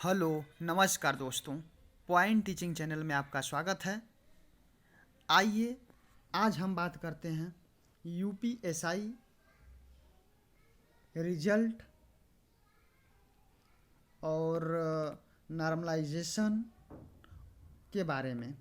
Hello, नमस्कार दोस्तों। Point teaching channel में आपका स्वागत है। आइए आज हम बात करते हैं यूपीएसआई रिजल्ट और नॉर्मलाइजेशन के बारे में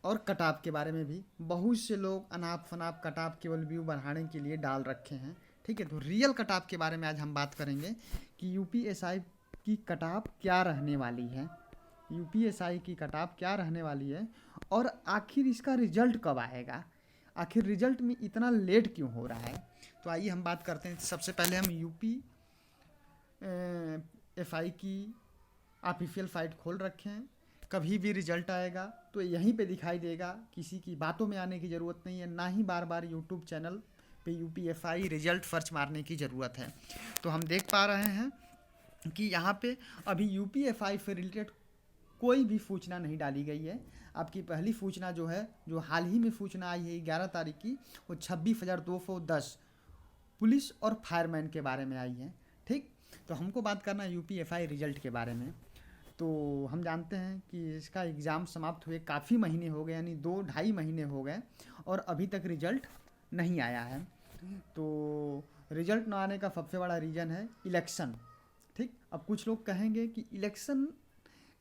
और कटाव के बारे में भी। बहुत से लोग अनाप शनाप कटाव केवल व्यू बढ़ाने के लिए डाल रखे हैं। ठीक है, तो रियल कटाव के बारे में आज हम बात करेंगे कि यूपीएसआई की कटाव क्या रहने वाली है, यूपीएसआई की कटाव क्या रहने वाली है और आखिर इसका रिजल्ट कब आएगा, आखिर रिजल्ट में इतना लेट क्यों हो रहा है। तो आइए हम बात करते हैं। सबसे पहले हम यूपी एफआई की ऑफिशियल साइट खोल रखे हैं। कभी भी रिजल्ट आएगा तो यहीं पे दिखाई देगा, किसी की बातों में आने की ज़रूरत नहीं है, ना ही बार बार यूट्यूब चैनल पे यूपीएसआई रिजल्ट सर्च मारने की ज़रूरत है। तो हम देख पा रहे हैं कि यहाँ पे अभी यूपीएसआई से रिलेटेड कोई भी सूचना नहीं डाली गई है। आपकी पहली सूचना जो है, जो हाल ही में सूचना आई है 11 तारीख की, वो 26,210 पुलिस और फायरमैन के बारे में आई है। ठीक, तो हमको बात करना है यूपीएसआई रिजल्ट के बारे में। तो हम जानते हैं कि इसका एग्ज़ाम समाप्त हुए काफ़ी महीने हो गए, यानी 2-2.5 महीने हो गए और अभी तक रिजल्ट नहीं आया है। तो रिजल्ट ना आने का सबसे बड़ा रीज़न है इलेक्शन। ठीक, अब कुछ लोग कहेंगे कि इलेक्शन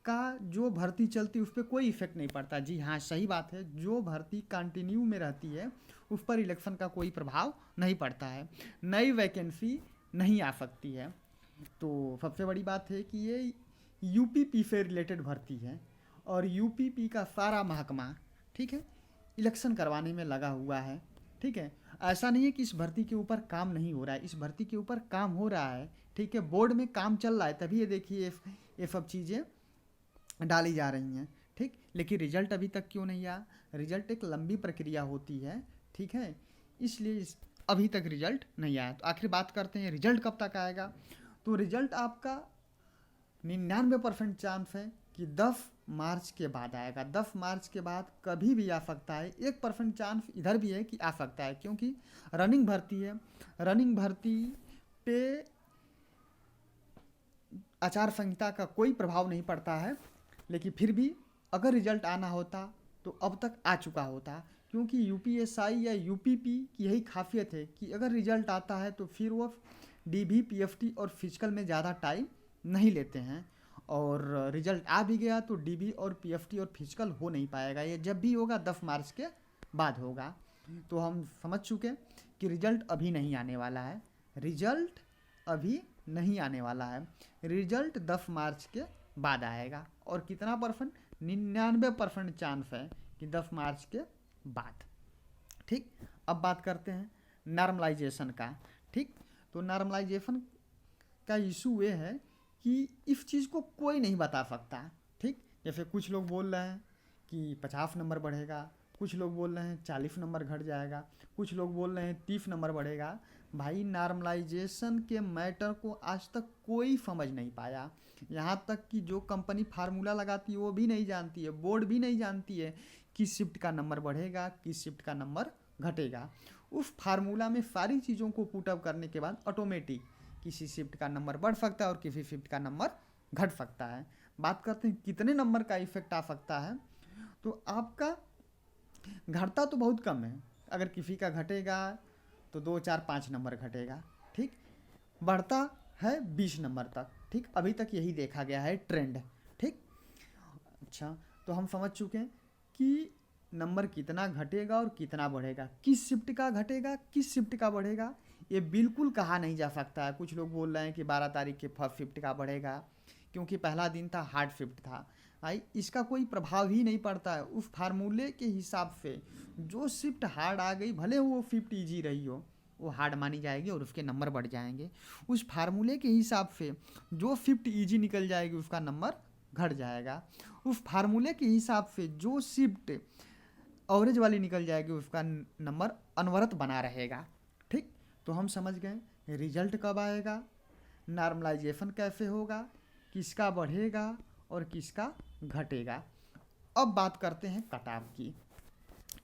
का जो भर्ती चलती है उस पर कोई इफेक्ट नहीं पड़ता। जी हाँ, सही बात है। जो भर्ती कंटिन्यू में रहती है उस पर इलेक्शन का कोई प्रभाव नहीं पड़ता है, नई वैकेंसी नहीं आ सकती है। तो सबसे बड़ी बात है कि ये यूपीपी से रिलेटेड भर्ती है और यूपीपी का सारा महकमा, ठीक है, इलेक्शन करवाने में लगा हुआ है। ठीक है, ऐसा नहीं है कि इस भर्ती के ऊपर काम नहीं हो रहा है, इस भर्ती के ऊपर काम हो रहा है। ठीक है, बोर्ड में काम चल रहा है, तभी ये देखिए ये सब चीज़ें डाली जा रही हैं। ठीक, लेकिन रिजल्ट अभी तक क्यों नहीं आया? रिजल्ट एक लंबी प्रक्रिया होती है, ठीक है, इसलिए अभी तक रिजल्ट नहीं आया। तो आखिर बात करते हैं रिजल्ट कब तक आएगा। तो रिजल्ट आपका 99% चांस है कि 10 मार्च के बाद आएगा। 10 मार्च के बाद कभी भी आ सकता है। 1% चांस इधर भी है कि आ सकता है, क्योंकि रनिंग भर्ती है। रनिंग भर्ती पे आचार संहिता का कोई प्रभाव नहीं पड़ता है, लेकिन फिर भी अगर रिजल्ट आना होता तो अब तक आ चुका होता, क्योंकि यूपीएसआई या यूपीपी की यही खासियत है कि अगर रिजल्ट आता है तो फिर वो डीबी, पीएफटी और फिजिकल में ज़्यादा टाइम नहीं लेते हैं। और रिजल्ट आ भी गया तो डीबी और पीएफटी और फिजिकल हो नहीं पाएगा। ये जब भी होगा 10 मार्च के बाद होगा। तो हम समझ चुके कि रिजल्ट अभी नहीं आने वाला है। रिजल्ट अभी नहीं आने वाला है। रिजल्ट 10 मार्च के बाद आएगा। और कितना परसेंट? 99% चांस है कि 10 मार्च के बाद। ठीक, अब बात करते हैं नॉर्मलाइजेशन का। ठीक, तो नॉर्मलाइजेशन का इशू ये है कि इस चीज़ को कोई नहीं बता सकता। ठीक, जैसे कुछ लोग बोल रहे हैं कि 50 नंबर बढ़ेगा, कुछ लोग बोल रहे हैं 40 नंबर घट जाएगा, कुछ लोग बोल रहे हैं 30 नंबर बढ़ेगा। भाई, नॉर्मलाइजेशन के मैटर को आज तक कोई समझ नहीं पाया। यहाँ तक कि जो कंपनी फार्मूला लगाती है वो भी नहीं जानती है, बोर्ड भी नहीं जानती है किस शिफ्ट का नंबर बढ़ेगा, किस शिफ्ट का नंबर घटेगा। उस फार्मूला में सारी चीज़ों को पुटअप करने के बाद ऑटोमेटिक किसी शिफ्ट का नंबर बढ़ सकता है और किसी शिफ्ट का नंबर घट सकता है। बात करते हैं कितने नंबर का इफेक्ट आ सकता है। तो आपका घटता तो बहुत कम है। अगर किसी का घटेगा तो 2, 4, 5 नंबर घटेगा। ठीक, बढ़ता है 20 नंबर तक। ठीक, अभी तक यही देखा गया है ट्रेंड। ठीक, अच्छा, तो हम समझ चुके हैं कि नंबर कितना घटेगा और कितना बढ़ेगा, किस शिफ्ट का घटेगा, किस शिफ्ट का बढ़ेगा, ये बिल्कुल कहा नहीं जा सकता है। कुछ लोग बोल रहे हैं कि 12 तारीख के फर्स्ट शिफ्ट का बढ़ेगा, क्योंकि पहला दिन था, हार्ड शिफ्ट था। भाई, इसका कोई प्रभाव ही नहीं पड़ता है। उस फार्मूले के हिसाब से जो शिफ्ट हार्ड आ गई, भले वो शिफ्ट ईजी रही हो, वो हार्ड मानी जाएगी और उसके नंबर बढ़ जाएंगे। उस फार्मूले के हिसाब से जो शिफ्ट ईजी निकल जाएगी उसका नंबर घट जाएगा। उस फार्मूले के हिसाब से जो शिफ्ट एवरेज वाली निकल जाएगी उसका नंबर अनवरत बना रहेगा। ठीक, तो हम समझ गए रिजल्ट कब आएगा, नॉर्मलाइजेशन कैसे होगा, किसका बढ़ेगा और किसका घटेगा। अब बात करते हैं कटाव की।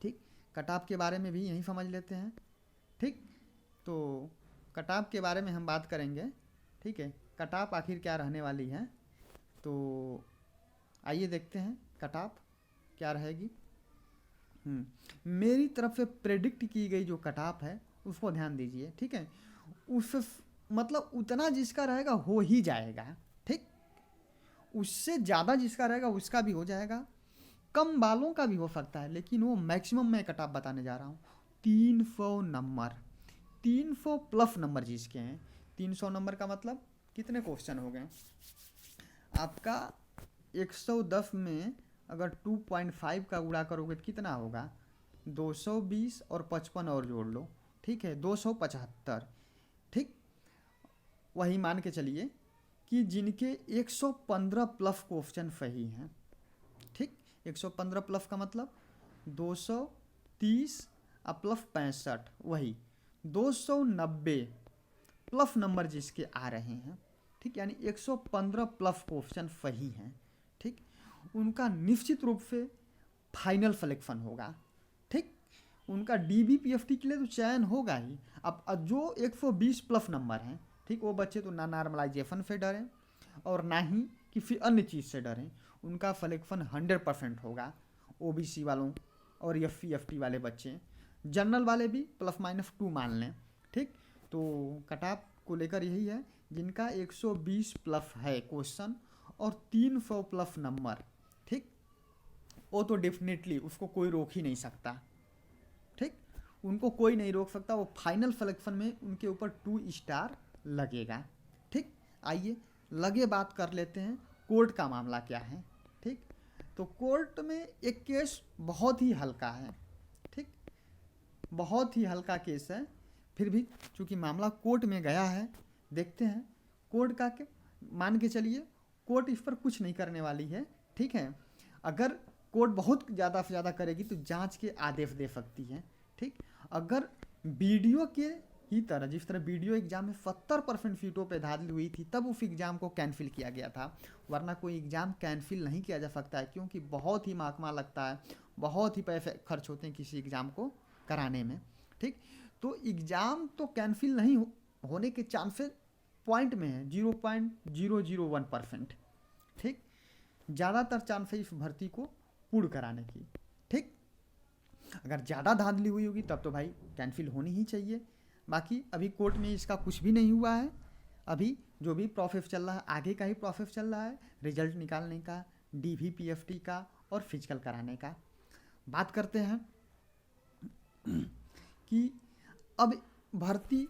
ठीक, कटाव के बारे में भी यही समझ लेते हैं। ठीक, तो कटाव के बारे में हम बात करेंगे। ठीक है, कटाव आखिर क्या रहने वाली है। तो आइए देखते हैं कट ऑफ क्या रहेगी। मेरी तरफ से प्रेडिक्ट की गई जो कट ऑफ है उसको ध्यान दीजिए, ठीक है। उस मतलब उतना जिसका रहेगा हो ही जाएगा, ठीक। उससे ज़्यादा जिसका रहेगा उसका भी हो जाएगा, कम वालों का भी हो सकता है, लेकिन वो मैक्सिमम मैं कट ऑफ बताने जा रहा हूँ। 300 नंबर, 300 प्लस नंबर जिसके हैं। 300 नंबर का मतलब कितने क्वेश्चन हो गए आपका? 110 में अगर 2.5 का गुणा करोगे तो कितना होगा? 220 और 55 और जोड़ लो, ठीक है, 275, ठीक। वही मान के चलिए कि जिनके 115 प्लस क्वेश्चन सही हैं, ठीक। 115 प्लस का मतलब 230 प्लस 65, वही 290 प्लस नंबर जिसके आ रहे हैं, ठीक। यानी 115 प्लस क्वेश्चन सही हैं, ठीक। उनका निश्चित रूप से फाइनल सिलेक्शन होगा, ठीक। उनका DBPFT के लिए तो चयन होगा ही। अब जो 120 प्लस नंबर हैं, ठीक, वो बच्चे तो ना नॉर्मलाइजेशन से डरें और ना ही किसी अन्य चीज़ से डरें। उनका सिलेक्शन 100% होगा। OBC वालों और SC/ST वाले बच्चे, जनरल वाले भी ±2 मान लें, ठीक। तो कट ऑफ को लेकर यही है, जिनका 120 प्लस है क्वेश्चन और 300 प्लस नंबर, ठीक, वो तो डेफिनेटली उसको कोई रोक ही नहीं सकता, ठीक। उनको कोई नहीं रोक सकता, वो फाइनल सिलेक्शन में उनके ऊपर 2 स्टार लगेगा, ठीक। आइए लगे बात कर लेते हैं कोर्ट का मामला क्या है, ठीक। तो कोर्ट में एक केस बहुत ही हल्का है, ठीक, बहुत ही हल्का केस है। फिर भी चूँकि मामला कोर्ट में गया है, देखते हैं कोर्ट का के मान के चलिए कोर्ट इस पर कुछ नहीं करने वाली है, ठीक है। अगर कोर्ट बहुत ज़्यादा से ज़्यादा करेगी तो जांच के आदेश दे सकती है, ठीक। अगर वीडियो के ही तरह, जिस तरह वीडियो एग्जाम में 70% सीटों पे धांधली हुई थी, तब उस एग्ज़ाम को कैंसिल किया गया था, वरना कोई एग्ज़ाम कैंसिल नहीं किया जा सकता है, क्योंकि बहुत ही महकमा लगता है, बहुत ही पैसे खर्च होते हैं किसी एग्ज़ाम को कराने में, ठीक। तो एग्ज़ाम तो कैंसिल नहीं होने के चांसेस पॉइंट में है 0.001%, ठीक। ज़्यादातर चांस है इस भर्ती को पूर्ण कराने की, ठीक। अगर ज़्यादा धांधली हुई होगी तब तो भाई कैंसिल होनी ही चाहिए। बाकी अभी कोर्ट में इसका कुछ भी नहीं हुआ है। अभी जो भी प्रोसेस चल रहा है, आगे का ही प्रोसेस चल रहा है, रिजल्ट निकालने का, DBPFT का और फिजिकल कराने का। बात करते हैं कि अब भर्ती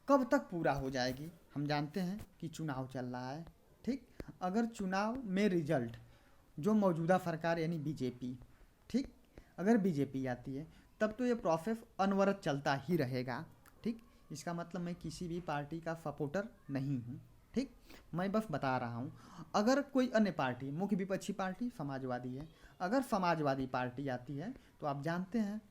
कब तक पूरा हो जाएगी। हम जानते हैं कि चुनाव चल रहा है, ठीक। अगर चुनाव में रिजल्ट जो मौजूदा सरकार यानी BJP, ठीक, अगर BJP आती है तब तो ये प्रोसेस अनवरत चलता ही रहेगा, ठीक। इसका मतलब मैं किसी भी पार्टी का सपोर्टर नहीं हूँ, ठीक। मैं बस बता रहा हूँ, अगर कोई अन्य पार्टी, मुख्य विपक्षी पार्टी समाजवादी है, अगर समाजवादी पार्टी आती है तो आप जानते हैं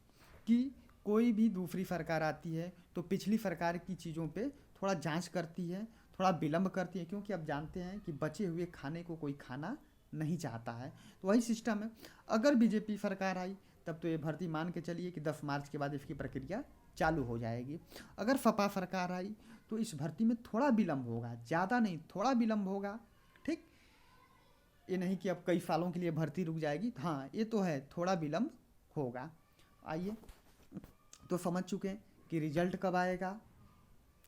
कि कोई भी दूसरी सरकार आती है तो पिछली सरकार की चीज़ों पे थोड़ा जांच करती है, थोड़ा विलम्ब करती है, क्योंकि आप जानते हैं कि बचे हुए खाने को कोई खाना नहीं चाहता है। तो वही सिस्टम है। अगर BJP सरकार आई तब तो ये भर्ती मान के चलिए कि 10 मार्च के बाद इसकी प्रक्रिया चालू हो जाएगी। अगर सपा सरकार आई तो इस भर्ती में थोड़ा विलम्ब होगा, ज़्यादा नहीं, थोड़ा विलम्ब होगा, ठीक। ये नहीं कि अब कई सालों के लिए भर्ती रुक जाएगी, हाँ ये तो है, थोड़ा विलम्ब होगा। आइए तो समझ चुके हैं कि रिजल्ट कब आएगा,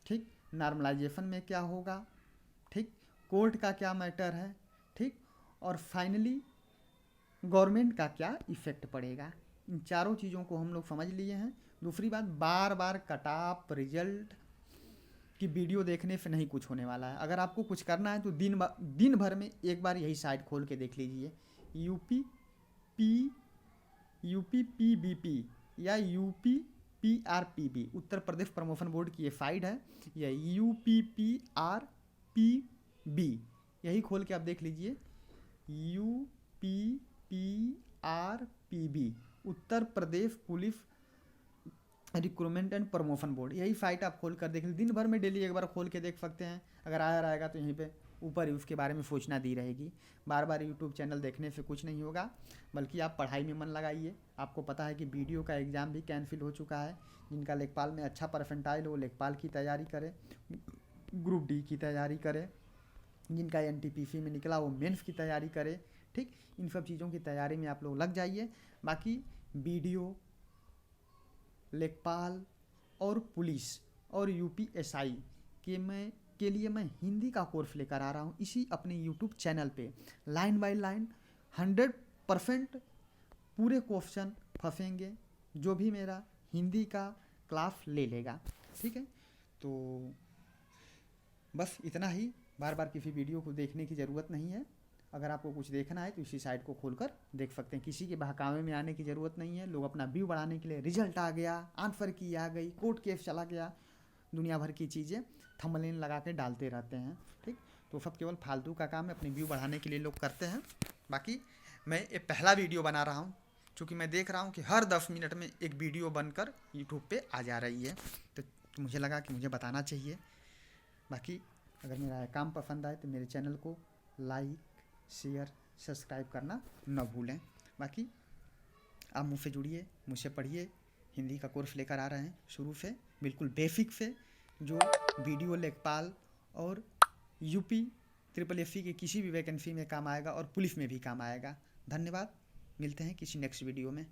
ठीक, नॉर्मलाइजेशन में क्या होगा, ठीक, कोर्ट का क्या मैटर है, ठीक, और फाइनली गवर्नमेंट का क्या इफेक्ट पड़ेगा। इन चारों चीज़ों को हम लोग समझ लिए हैं। दूसरी बात, बार बार कट ऑफ रिजल्ट की वीडियो देखने से नहीं कुछ होने वाला है। अगर आपको कुछ करना है तो दिन भर में एक बार यही साइट खोल के देख लीजिए, UPPBP या UPPRPB, Uttar Pradesh promotion board की ये साइट है, या UPPRPB, यही खोल के आप देख लीजिए, UPPRPB, Uttar Pradesh police recruitment and promotion board, यही साइट आप खोल कर देख लीजिए। दिन भर में डेली एक बार खोल के देख सकते हैं। अगर आया रहेगा तो यहीं पे ऊपर ही उसके बारे में सूचना दी रहेगी। बार बार यूट्यूब चैनल देखने से कुछ नहीं होगा, बल्कि आप पढ़ाई में मन लगाइए। आपको पता है कि वीडियो का एग्ज़ाम भी कैंसिल हो चुका है। जिनका लेखपाल में अच्छा परसेंटाइल हो, लेखपाल की तैयारी करें, ग्रुप D की तैयारी करें, जिनका एनटीपीसी में निकला वो मेंस की तैयारी करे। ठीक, इन सब चीज़ों की तैयारी में आप लोग लग जाइए। बाकी बीडीओ, लेखपाल और पुलिस और यूपीएसआई के लिए मैं हिंदी का कोर्स लेकर आ रहा हूँ इसी अपने यूट्यूब चैनल पे। लाइन बाय लाइन 100% पूरे क्वेश्चन फंसेंगे जो भी मेरा हिंदी का क्लास ले लेगा। ठीक है, तो बस इतना ही। बार बार किसी वीडियो को देखने की ज़रूरत नहीं है। अगर आपको कुछ देखना है तो इसी साइट को खोलकर देख सकते हैं। किसी के बहकावे में आने की ज़रूरत नहीं है। लोग अपना व्यू बढ़ाने के लिए रिजल्ट आ गया, आंसर की आ गई, कोर्ट केस चला गया, दुनिया भर की चीज़ें थंबनेल लगा के डालते रहते हैं। ठीक, तो सब केवल फालतू का काम है, अपने व्यू बढ़ाने के लिए लोग करते हैं। बाकी मैं ये पहला वीडियो बना रहा हूँ क्योंकि मैं देख रहा हूँ कि हर 10 मिनट में एक वीडियो बनकर यूट्यूब पे आ जा रही है, तो मुझे लगा कि मुझे बताना चाहिए। बाकी अगर मेरा काम पसंद आए तो मेरे चैनल को लाइक, शेयर, सब्सक्राइब करना न भूलें। बाकी आप मुझसे जुड़िए, मुझसे पढ़िए। हिंदी का कोर्स लेकर आ रहे हैं शुरू से, बिल्कुल बेसिक से, जो बीडीओ, लेखपाल और यूपी SSSC के किसी भी वैकेंसी में काम आएगा और पुलिस में भी काम आएगा। धन्यवाद, मिलते हैं किसी नेक्स्ट वीडियो में।